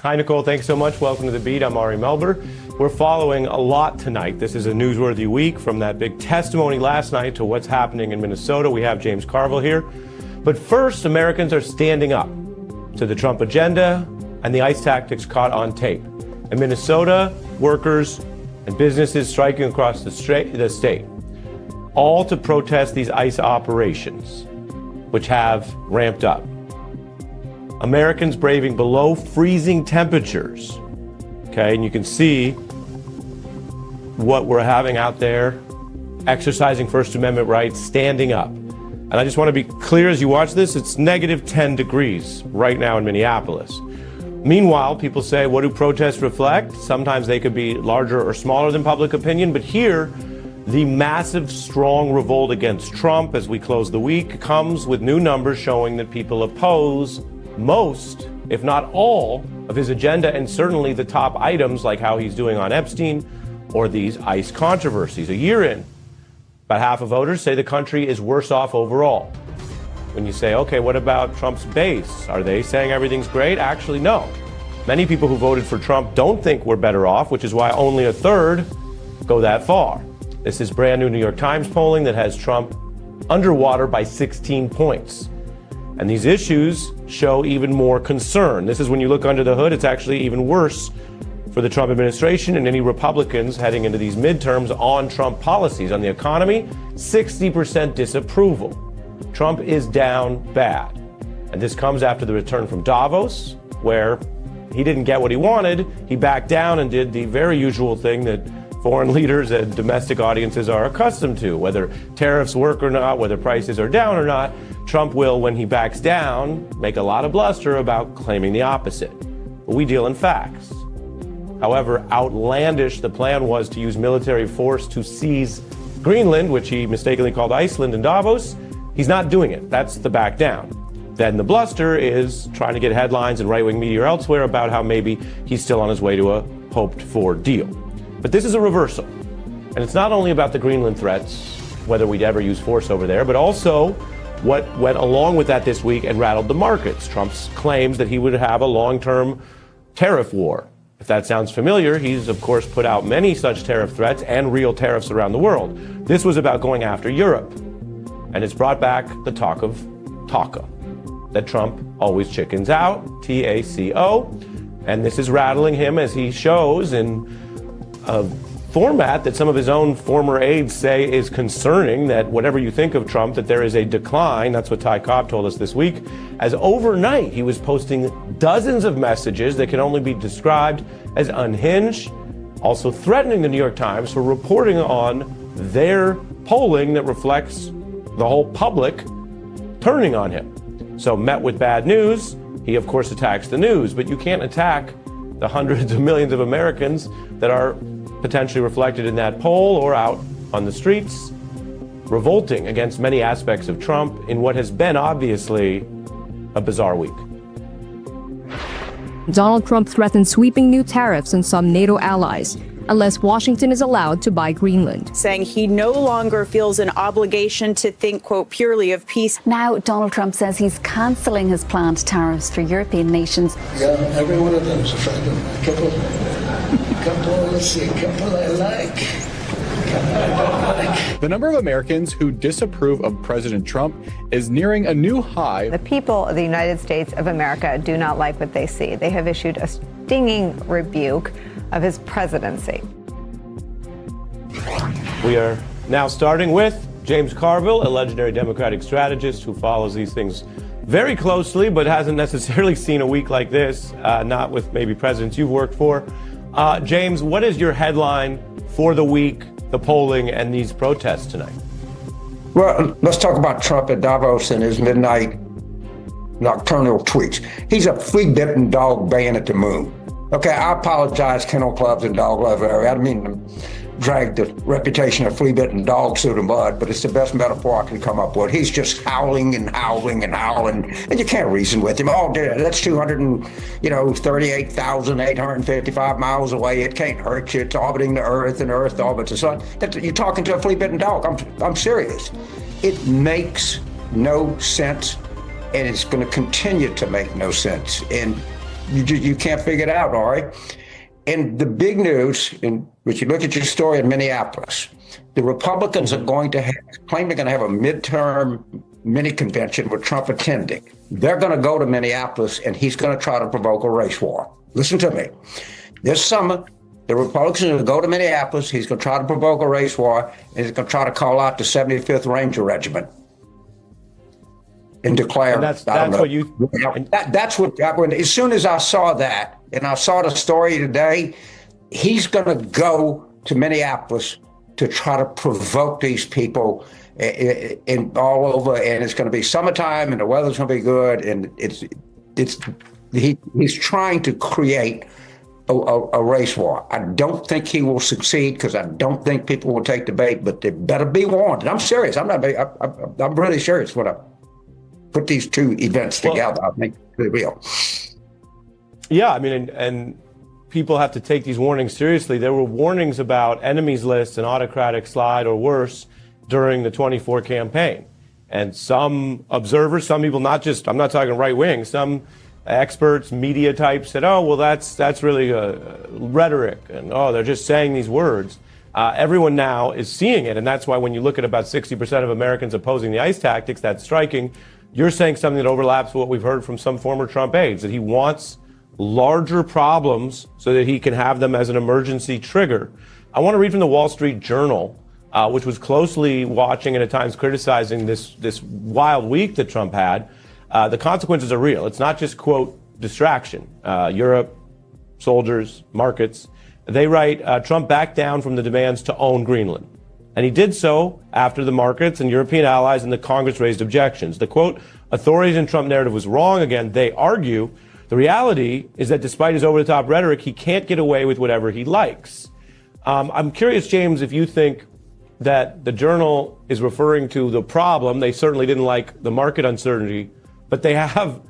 Hi, Nicole. Thanks so much. Welcome to The Beat. I'm Ari Melber. We're following a lot tonight. This is a newsworthy week, from that big testimony last night to what's happening in Minnesota. We have James Carville here. But first, Americans are standing up to the Trump agenda and the ICE tactics caught on tape. In Minnesota, workers and businesses striking across the state, all to protest these ICE operations, which have ramped up. Americans braving below freezing temperatures. Okay, and you can see what we're having out there, exercising First Amendment rights, standing up. And I just want to be clear as you watch this, it's negative 10 degrees right now in Minneapolis. Meanwhile, people say, what do protests reflect? Sometimes they could be larger or smaller than public opinion, but here, the massive, strong revolt against Trump as we close the week comes with new numbers showing that people oppose most, if not all, of his agenda, and certainly the top items like how he's doing on Epstein or these ICE controversies. A year in, about half of voters say the country is worse off overall. When you say, okay, what about Trump's base? Are they saying everything's great? Actually, no. Many people who voted for Trump don't think we're better off, which is why only a third go that far. This is brand new New York Times polling that has Trump underwater by 16 points. And these issues show even more concern. This is when you look under the hood, it's actually even worse for the Trump administration and any Republicans heading into these midterms on Trump policies. On the economy, 60% disapproval. Trump is down bad. And this comes after the return from Davos, where he didn't get what he wanted. He backed down and did the very usual thing that foreign leaders and domestic audiences are accustomed to. Whether tariffs work or not, whether prices are down or not, Trump will, when he backs down, make a lot of bluster about claiming the opposite. But we deal in facts. However outlandish the plan was to use military force to seize Greenland, which he mistakenly called Iceland in Davos, he's not doing it. That's the back down. Then the bluster is trying to get headlines in right-wing media or elsewhere about how maybe he's still on his way to a hoped-for deal. But this is a reversal. And it's not only about the Greenland threats, whether we'd ever use force over there, but also what went along with that this week and rattled the markets. Trump's claims that he would have a long-term tariff war. If that sounds familiar, he's of course put out many such tariff threats and real tariffs around the world. This was about going after Europe. And it's brought back the talk of TACO, that Trump always chickens out, TACO. And this is rattling him as he shows in a format that some of his own former aides say is concerning, that whatever you think of Trump, that there is a decline. That's what Ty Cobb told us this week, as overnight he was posting dozens of messages that can only be described as unhinged, also threatening the New York Times for reporting on their polling that reflects the whole public turning on him. So met with bad news, he of course attacks the news, but you can't attack the hundreds of millions of Americans that are potentially reflected in that poll or out on the streets, revolting against many aspects of Trump in what has been obviously a bizarre week. Donald Trump threatened sweeping new tariffs on some NATO allies unless Washington is allowed to buy Greenland. Saying he no longer feels an obligation to think, quote, purely of peace. Now, Donald Trump says he's cancelling his planned tariffs for European nations. Yeah, every one of them is a friend of mine. Couple I like. The number of Americans who disapprove of President Trump is nearing a new high. The people of the United States of America do not like what they see. They have issued a stinging rebuke of his presidency. We are now starting with James Carville, a legendary Democratic strategist who follows these things very closely, but hasn't necessarily seen a week like this, not with maybe presidents you've worked for. James, what is your headline for the week, the polling, and these protests tonight? Well, let's talk about Trump at Davos and his midnight nocturnal tweets. He's a flea-bitten dog baying at the moon. Okay, I apologize, kennel clubs and dog lovers. I didn't mean to drag the reputation of flea-bitten dogs through the mud, but it's the best metaphor I can come up with. He's just howling and howling and howling, and you can't reason with him. Oh, that's 238,855 miles away. It can't hurt you. It's orbiting the Earth, and Earth orbits the sun. You're talking to a flea-bitten dog. I'm serious. It makes no sense, and it's going to continue to make no sense. And You can't figure it out, Ari. And the big news, if you look at your story in Minneapolis, the Republicans are going to claim they're going to have a midterm mini convention with Trump attending. They're going to go to Minneapolis, and he's going to try to provoke a race war. Listen to me. This summer, the Republicans are going to go to Minneapolis. He's going to try to provoke a race war, and he's going to try to call out the 75th Ranger Regiment and declare. And that's what you. That's what. As soon as I saw that, and I saw the story today, he's going to go to Minneapolis to try to provoke these people in all over, and it's going to be summertime, and the weather's going to be good, and he's trying to create a race war. I don't think he will succeed because I don't think people will take the bait, but they better be warned. And I'm serious. I'm really serious when I put these two events together. I think they will. Yeah, I mean, and people have to take these warnings seriously. There were warnings about enemies lists and autocratic slide or worse during the 24 campaign. And some observers, some people, I'm not talking right wing, some experts, media types said, oh, well, that's really rhetoric. And, oh, they're just saying these words. Everyone now is seeing it. And that's why when you look at about 60% of Americans opposing the ICE tactics, that's striking. You're saying something that overlaps with what we've heard from some former Trump aides, that he wants larger problems so that he can have them as an emergency trigger. I want to read from the Wall Street Journal, which was closely watching and at times criticizing this wild week that Trump had. The consequences are real. It's not just, quote, distraction. Europe, soldiers, markets. They write, Trump backed down from the demands to own Greenland. And he did so after the markets and European allies and the Congress raised objections. The, quote, authoritarian Trump narrative was wrong. Again, they argue. The reality is that despite his over-the-top rhetoric, he can't get away with whatever he likes. I'm curious, James, if you think that the Journal is referring to the problem. They certainly didn't like the market uncertainty, but they have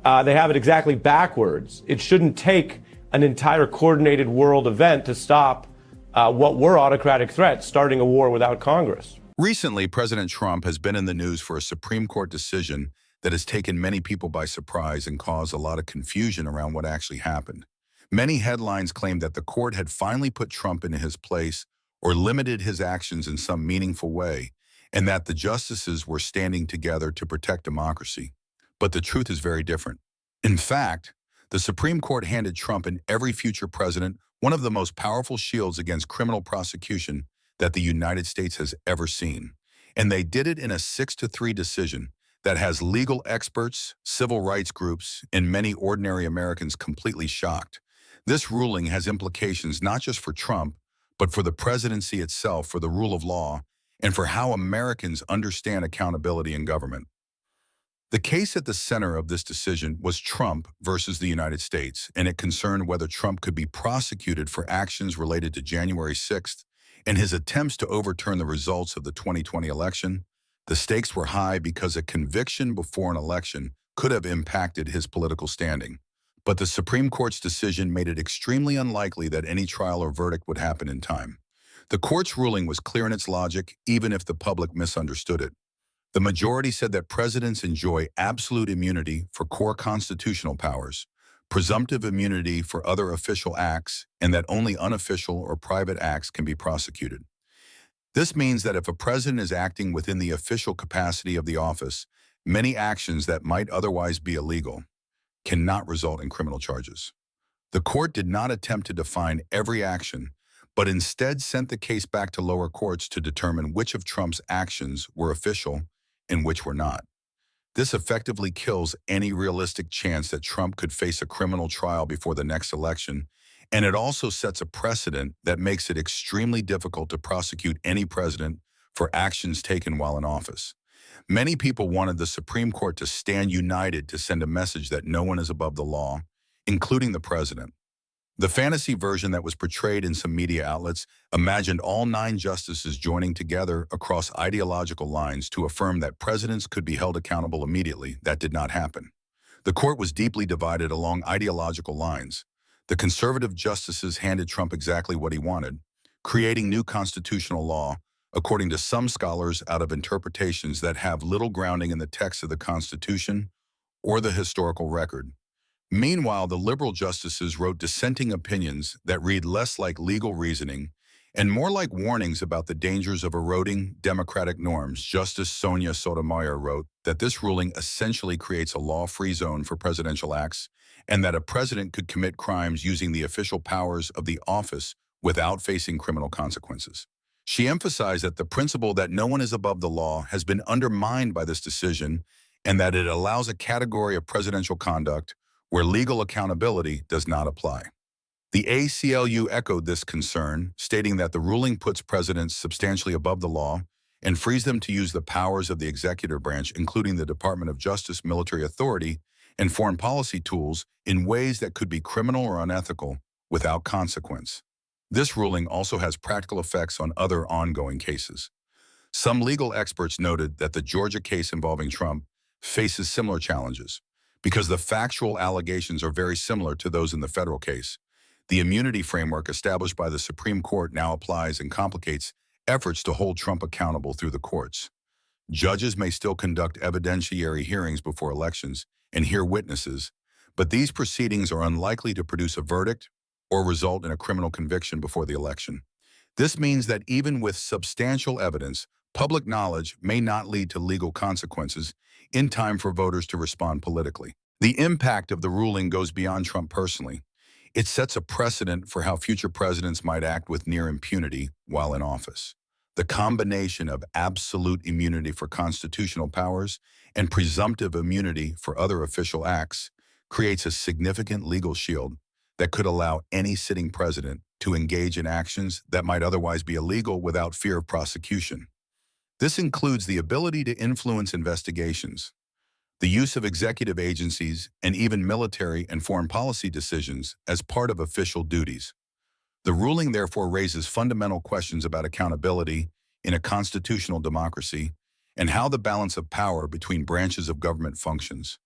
it exactly backwards. It shouldn't take an entire coordinated world event to stop what were autocratic threats, starting a war without Congress. Recently, President Trump has been in the news for a Supreme Court decision that has taken many people by surprise and caused a lot of confusion around what actually happened. Many headlines claim that the court had finally put Trump in his place or limited his actions in some meaningful way, and that the justices were standing together to protect democracy. But the truth is very different. In fact, the Supreme Court handed Trump and every future president one of the most powerful shields against criminal prosecution that the United States has ever seen. And they did it in a 6-3 decision that has legal experts, civil rights groups, and many ordinary Americans completely shocked. This ruling has implications not just for Trump, but for the presidency itself, for the rule of law, and for how Americans understand accountability in government. The case at the center of this decision was Trump versus the United States, and it concerned whether Trump could be prosecuted for actions related to January 6th and his attempts to overturn the results of the 2020 election. The stakes were high because a conviction before an election could have impacted his political standing. But the Supreme Court's decision made it extremely unlikely that any trial or verdict would happen in time. The court's ruling was clear in its logic, even if the public misunderstood it. The majority said that presidents enjoy absolute immunity for core constitutional powers, presumptive immunity for other official acts, and that only unofficial or private acts can be prosecuted. This means that if a president is acting within the official capacity of the office, many actions that might otherwise be illegal cannot result in criminal charges. The court did not attempt to define every action, but instead sent the case back to lower courts to determine which of Trump's actions were official and which were not. This effectively kills any realistic chance that Trump could face a criminal trial before the next election, and it also sets a precedent that makes it extremely difficult to prosecute any president for actions taken while in office. Many people wanted the Supreme Court to stand united to send a message that no one is above the law, including the president. The fantasy version that was portrayed in some media outlets imagined all 9 justices joining together across ideological lines to affirm that presidents could be held accountable immediately. That did not happen. The court was deeply divided along ideological lines. The conservative justices handed Trump exactly what he wanted, creating new constitutional law, according to some scholars, out of interpretations that have little grounding in the text of the Constitution or the historical record. Meanwhile, the liberal justices wrote dissenting opinions that read less like legal reasoning and more like warnings about the dangers of eroding democratic norms. Justice Sonia Sotomayor wrote that this ruling essentially creates a law-free zone for presidential acts and that a president could commit crimes using the official powers of the office without facing criminal consequences. She emphasized that the principle that no one is above the law has been undermined by this decision and that it allows a category of presidential conduct where legal accountability does not apply. The ACLU echoed this concern, stating that the ruling puts presidents substantially above the law and frees them to use the powers of the executive branch, including the Department of Justice, military authority, and foreign policy tools in ways that could be criminal or unethical without consequence. This ruling also has practical effects on other ongoing cases. Some legal experts noted that the Georgia case involving Trump faces similar challenges because the factual allegations are very similar to those in the federal case. The immunity framework established by the Supreme Court now applies and complicates efforts to hold Trump accountable through the courts. Judges may still conduct evidentiary hearings before elections and hear witnesses, but these proceedings are unlikely to produce a verdict or result in a criminal conviction before the election. This means that even with substantial evidence, public knowledge may not lead to legal consequences in time for voters to respond politically. The impact of the ruling goes beyond Trump personally. It sets a precedent for how future presidents might act with near impunity while in office. The combination of absolute immunity for constitutional powers and presumptive immunity for other official acts creates a significant legal shield that could allow any sitting president to engage in actions that might otherwise be illegal without fear of prosecution. This includes the ability to influence investigations, the use of executive agencies, and even military and foreign policy decisions as part of official duties. The ruling therefore raises fundamental questions about accountability in a constitutional democracy and how the balance of power between branches of government functions.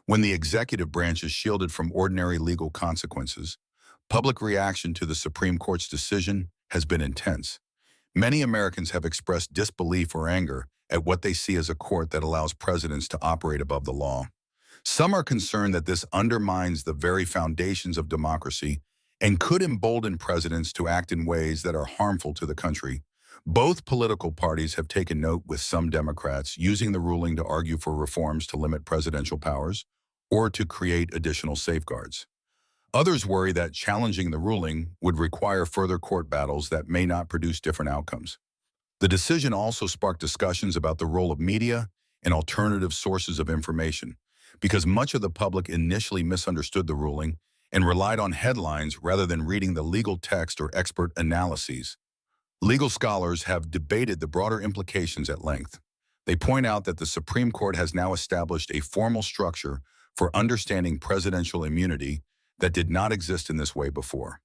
When the executive branch is shielded from ordinary legal consequences, public reaction to the Supreme Court's decision has been intense. Many Americans have expressed disbelief or anger at what they see as a court that allows presidents to operate above the law. Some are concerned that this undermines the very foundations of democracy and could embolden presidents to act in ways that are harmful to the country. Both political parties have taken note, with some Democrats using the ruling to argue for reforms to limit presidential powers or to create additional safeguards. Others worry that challenging the ruling would require further court battles that may not produce different outcomes. The decision also sparked discussions about the role of media and alternative sources of information, because much of the public initially misunderstood the ruling and relied on headlines rather than reading the legal text or expert analyses. Legal scholars have debated the broader implications at length. They point out that the Supreme Court has now established a formal structure for understanding presidential immunity that did not exist in this way before.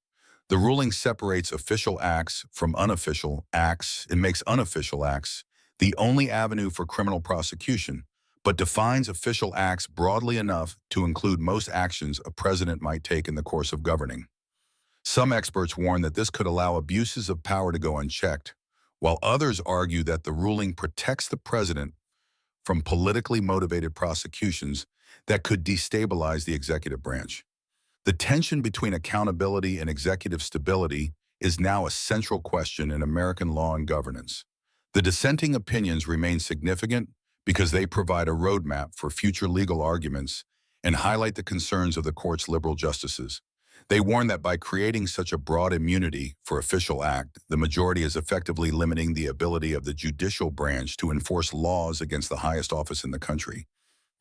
The ruling separates official acts from unofficial acts and makes unofficial acts the only avenue for criminal prosecution, but defines official acts broadly enough to include most actions a president might take in the course of governing. Some experts warn that this could allow abuses of power to go unchecked, while others argue that the ruling protects the president from politically motivated prosecutions that could destabilize the executive branch. The tension between accountability and executive stability is now a central question in American law and governance. The dissenting opinions remain significant because they provide a roadmap for future legal arguments and highlight the concerns of the court's liberal justices. They warn that by creating such a broad immunity for official act, the majority is effectively limiting the ability of the judicial branch to enforce laws against the highest office in the country.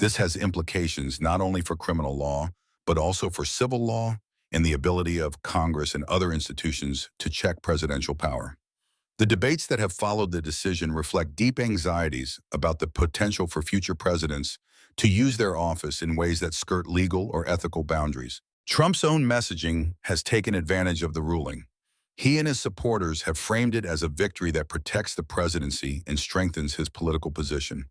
This has implications not only for criminal law, but also for civil law and the ability of Congress and other institutions to check presidential power. The debates that have followed the decision reflect deep anxieties about the potential for future presidents to use their office in ways that skirt legal or ethical boundaries. Trump's own messaging has taken advantage of the ruling. He and his supporters have framed it as a victory that protects the presidency and strengthens his political position.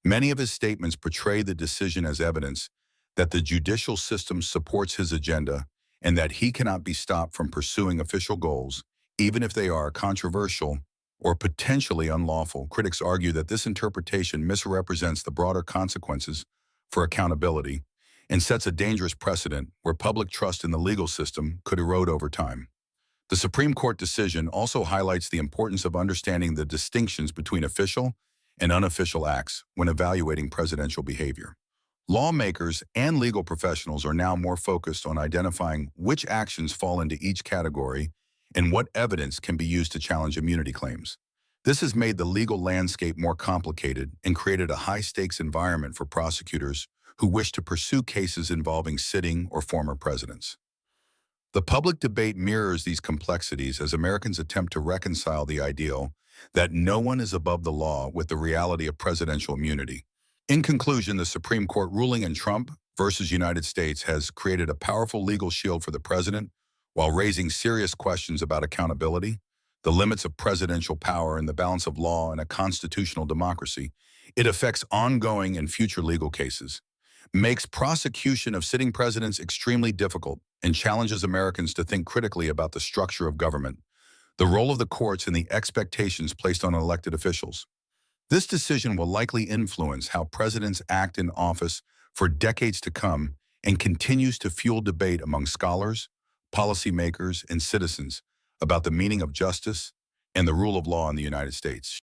Many of his statements portray the decision as evidence that the judicial system supports his agenda and that he cannot be stopped from pursuing official goals, even if they are controversial or potentially unlawful. Critics argue that this interpretation misrepresents the broader consequences for accountability and sets a dangerous precedent where public trust in the legal system could erode over time. The Supreme Court decision also highlights the importance of understanding the distinctions between official and unofficial acts when evaluating presidential behavior. Lawmakers and legal professionals are now more focused on identifying which actions fall into each category and what evidence can be used to challenge immunity claims. This has made the legal landscape more complicated and created a high-stakes environment for prosecutors who wish to pursue cases involving sitting or former presidents. The public debate mirrors these complexities as Americans attempt to reconcile the ideal that no one is above the law with the reality of presidential immunity. In conclusion, the Supreme Court ruling in Trump versus United States has created a powerful legal shield for the president while raising serious questions about accountability, the limits of presidential power, and the balance of law in a constitutional democracy. It affects ongoing and future legal cases, makes prosecution of sitting presidents extremely difficult, and challenges Americans to think critically about the structure of government, the role of the courts, and the expectations placed on elected officials. This decision will likely influence how presidents act in office for decades to come and continues to fuel debate among scholars, policymakers, and citizens about the meaning of justice and the rule of law in the United States.